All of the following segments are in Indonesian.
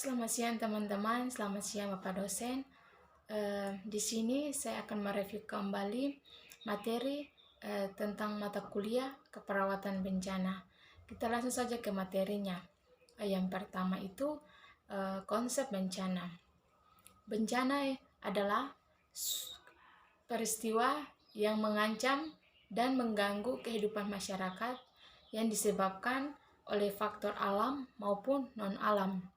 Selamat siang teman-teman, selamat siang Bapak dosen. Di sini saya akan mereview kembali materi tentang mata kuliah keperawatan bencana. Kita langsung saja ke materinya. Yang pertama itu konsep bencana. Bencana adalah peristiwa yang mengancam dan mengganggu kehidupan masyarakat yang disebabkan oleh faktor alam maupun non-alam.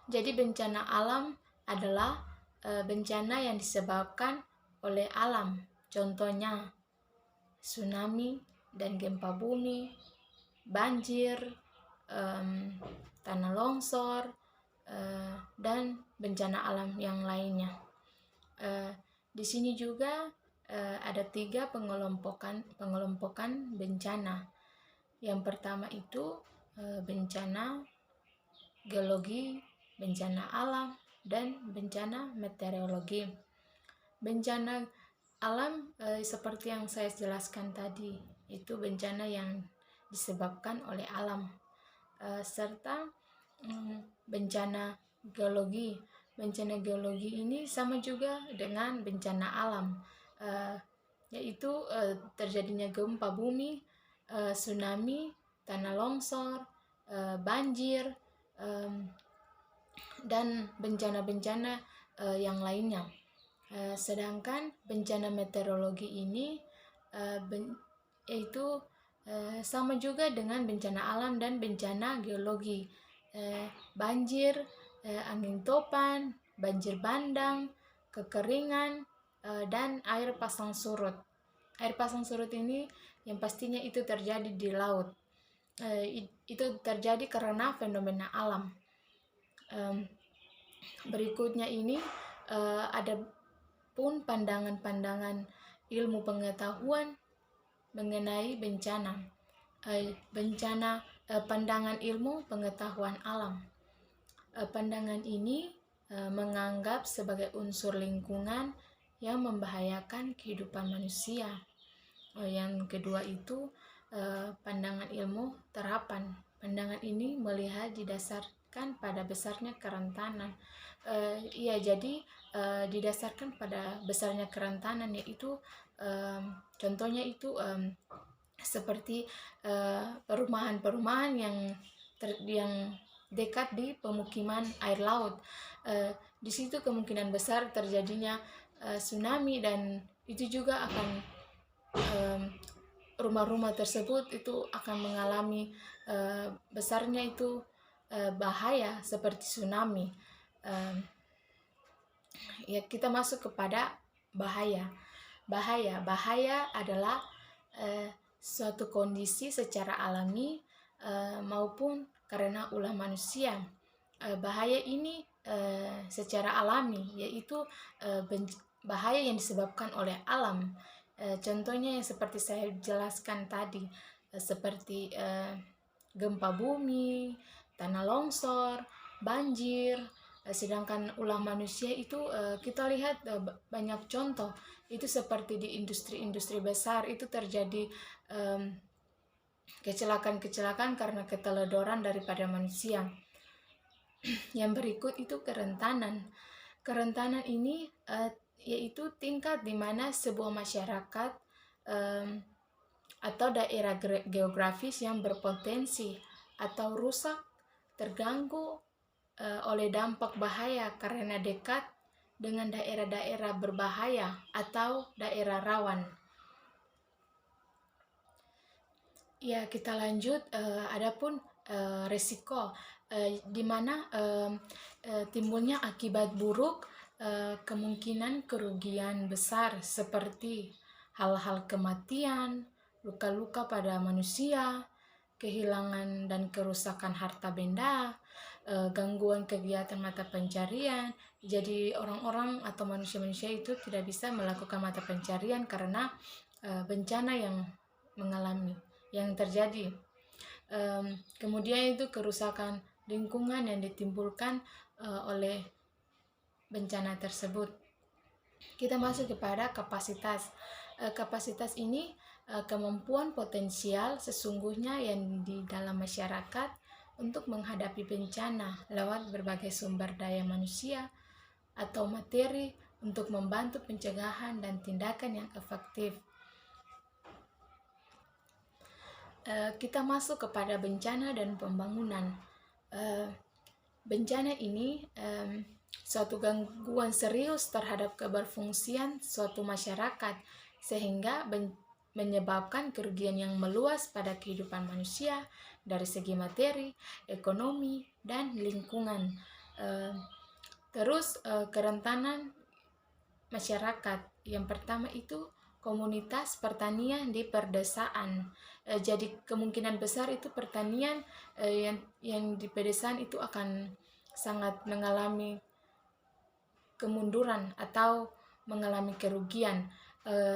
Jadi bencana alam adalah bencana yang disebabkan oleh alam. Contohnya tsunami dan gempa bumi, banjir, tanah longsor, dan bencana alam yang lainnya. Di sini juga ada 3 pengelompokan bencana. Yang pertama itu bencana geologi, bencana alam, dan bencana meteorologi. Bencana alam seperti yang saya jelaskan tadi, itu bencana yang disebabkan oleh alam, serta bencana geologi. Bencana geologi ini sama juga dengan bencana alam, yaitu terjadinya gempa bumi, tsunami, tanah longsor, banjir, dan bencana-bencana yang lainnya. Sedangkan bencana meteorologi ini yaitu sama juga dengan bencana alam dan bencana geologi. Banjir, angin topan, banjir bandang, kekeringan, dan air pasang surut. Air pasang surut ini yang pastinya itu terjadi di laut. Itu terjadi karena fenomena alam. Berikutnya ini ada pun pandangan-pandangan ilmu pengetahuan mengenai bencana. Pandangan ilmu pengetahuan alam. Pandangan ini menganggap sebagai unsur lingkungan yang membahayakan kehidupan manusia. Yang kedua itu pandangan ilmu terapan. Pandangan ini melihat didasarkan pada besarnya kerentanan. Jadi didasarkan pada besarnya kerentanan, yaitu contohnya itu seperti perumahan-perumahan yang dekat di pemukiman air laut. Di situ kemungkinan besar terjadinya tsunami, dan itu juga akan rumah-rumah tersebut itu akan mengalami besarnya itu bahaya seperti tsunami. Kita masuk kepada bahaya. Bahaya adalah suatu kondisi secara alami maupun karena ulah manusia. Bahaya ini secara alami, yaitu bahaya yang disebabkan oleh alam. Contohnya yang seperti saya jelaskan tadi, seperti gempa bumi, tanah longsor, banjir. Sedangkan ulah manusia itu kita lihat banyak contoh. Itu seperti di industri-industri besar itu terjadi kecelakaan-kecelakaan karena keteledoran daripada manusia. Yang berikut itu kerentanan. Kerentanan ini yaitu tingkat di mana sebuah masyarakat atau daerah geografis yang berpotensi atau rusak, terganggu oleh dampak bahaya karena dekat dengan daerah-daerah berbahaya atau daerah rawan. Kita lanjut. Adapun resiko di mana timbulnya akibat buruk, kemungkinan kerugian besar seperti hal-hal kematian, luka-luka pada manusia, kehilangan dan kerusakan harta benda, gangguan kegiatan mata pencarian. Jadi orang-orang atau manusia-manusia itu tidak bisa melakukan mata pencarian karena bencana yang terjadi. Kemudian itu kerusakan lingkungan yang ditimbulkan oleh bencana tersebut. Kita masuk kepada kapasitas. Kapasitas ini kemampuan potensial sesungguhnya yang di dalam masyarakat untuk menghadapi bencana lewat berbagai sumber daya manusia atau materi untuk membantu pencegahan dan tindakan yang efektif. Kita masuk kepada bencana dan pembangunan. Bencana ini suatu gangguan serius terhadap keberfungsian suatu masyarakat, sehingga menyebabkan kerugian yang meluas pada kehidupan manusia dari segi materi, ekonomi, dan lingkungan. Terus kerentanan masyarakat. Yang pertama itu komunitas pertanian di perdesaan. Jadi kemungkinan besar itu pertanian yang di pedesaan itu akan sangat mengalami kemunduran atau mengalami kerugian.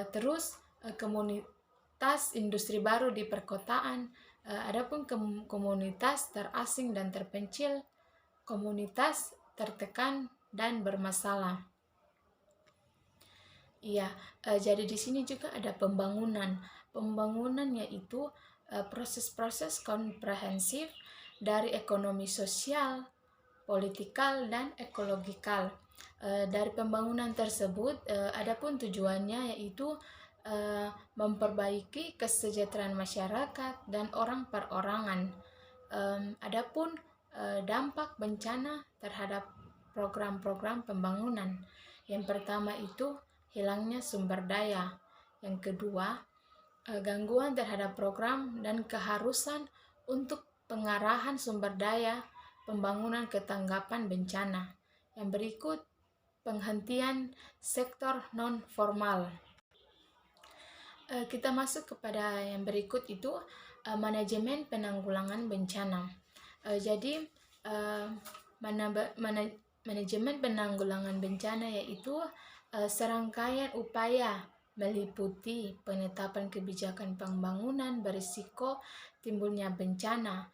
Terus komunitas industri baru di perkotaan. Adapun komunitas terasing dan terpencil, komunitas tertekan dan bermasalah. Iya, jadi di sini juga ada pembangunan. Pembangunan yaitu proses-proses komprehensif dari ekonomi sosial, politikal, dan ekologikal. Dari pembangunan tersebut, adapun tujuannya yaitu memperbaiki kesejahteraan masyarakat dan orang perorangan. Adapun dampak bencana terhadap program-program pembangunan. Yang pertama itu hilangnya sumber daya. Yang kedua, gangguan terhadap program dan keharusan untuk pengarahan sumber daya pembangunan ke tanggapan bencana. Yang berikut, penghentian sektor non-formal. Kita masuk kepada yang berikut itu, manajemen penanggulangan bencana. Jadi, manajemen penanggulangan bencana yaitu serangkaian upaya meliputi penetapan kebijakan pembangunan berisiko timbulnya bencana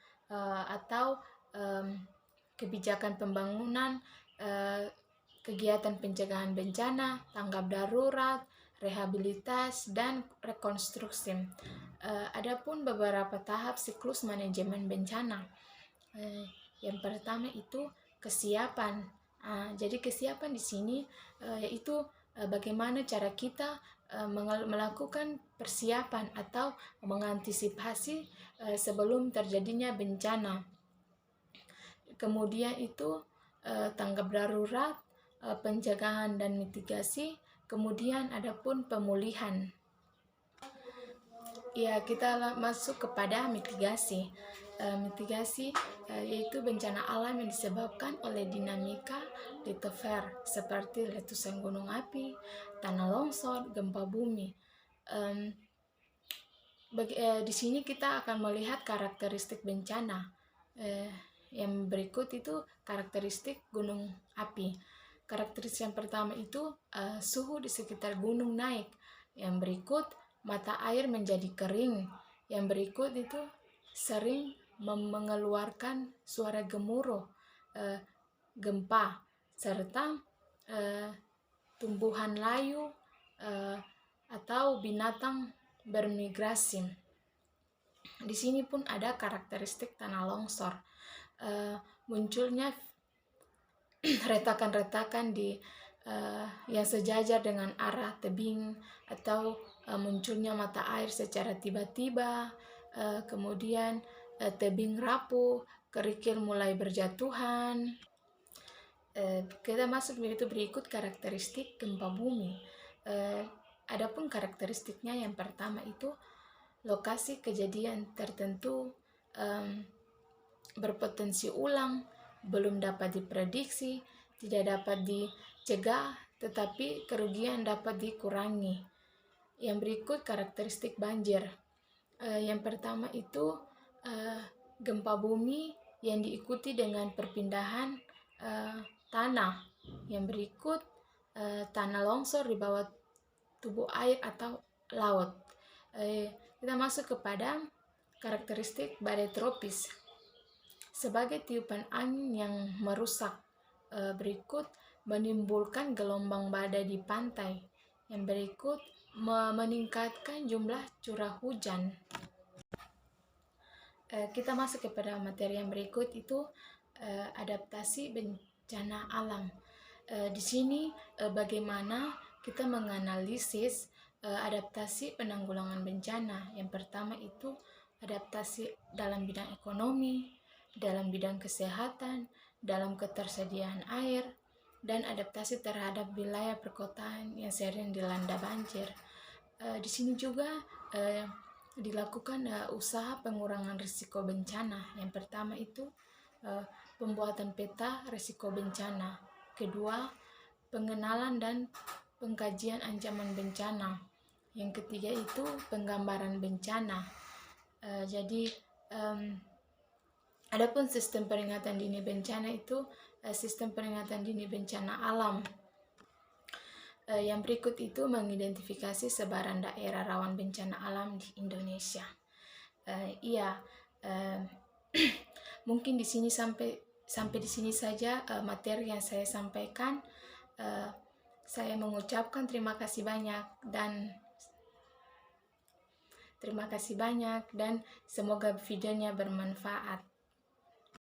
atau kebijakan pembangunan, kegiatan pencegahan bencana, tanggap darurat, rehabilitas, dan rekonstruksi. Adapun beberapa tahap siklus manajemen bencana. Yang pertama itu kesiapan. Jadi kesiapan di sini yaitu bagaimana cara kita melakukan persiapan atau mengantisipasi sebelum terjadinya bencana. Kemudian itu tanggap darurat, pencegahan dan mitigasi, kemudian adapun pemulihan. Ya, kita masuk kepada mitigasi. Mitigasi yaitu bencana alam yang disebabkan oleh dinamika litosfer seperti letusan gunung api, tanah longsor, gempa bumi. Di sini kita akan melihat karakteristik bencana. Yang berikut itu karakteristik gunung api. Karakteristik yang pertama itu suhu di sekitar gunung naik. Yang berikut mata air menjadi kering. Yang berikut itu sering mengeluarkan suara gemuruh, gempa, serta tumbuhan layu atau binatang bermigrasi. Di sini pun ada karakteristik tanah longsor, munculnya retakan-retakan di yang sejajar dengan arah tebing, atau munculnya mata air secara tiba-tiba, kemudian tebing rapuh, kerikil mulai berjatuhan. Kita masuk berikut karakteristik gempa bumi. Adapun karakteristiknya yang pertama itu lokasi kejadian tertentu berpotensi ulang, belum dapat diprediksi, tidak dapat dicegah, tetapi kerugian dapat dikurangi. Yang berikut karakteristik banjir. Yang pertama itu gempa bumi yang diikuti dengan perpindahan tanah. Yang berikut tanah longsor di bawah tubuh air atau laut. Kita masuk kepada karakteristik badai tropis. Sebagai tiupan angin yang merusak, berikut menimbulkan gelombang badai di pantai. Yang berikut meningkatkan jumlah curah hujan. Kita masuk kepada materi yang berikut, itu adaptasi bencana alam. Di sini bagaimana kita menganalisis adaptasi penanggulangan bencana. Yang pertama itu adaptasi dalam bidang ekonomi, dalam bidang kesehatan, dalam ketersediaan air, dan adaptasi terhadap wilayah perkotaan yang sering dilanda banjir. Di sini juga dilakukan usaha pengurangan risiko bencana. Yang pertama itu pembuatan peta risiko bencana. Kedua, pengenalan dan pengkajian ancaman bencana. Yang ketiga itu penggambaran bencana. Jadi adapun sistem peringatan dini bencana itu sistem peringatan dini bencana alam. Yang berikut itu mengidentifikasi sebaran daerah rawan bencana alam di Indonesia. Mungkin di sini sampai di sini saja materi yang saya sampaikan. Saya mengucapkan terima kasih banyak dan semoga videonya bermanfaat.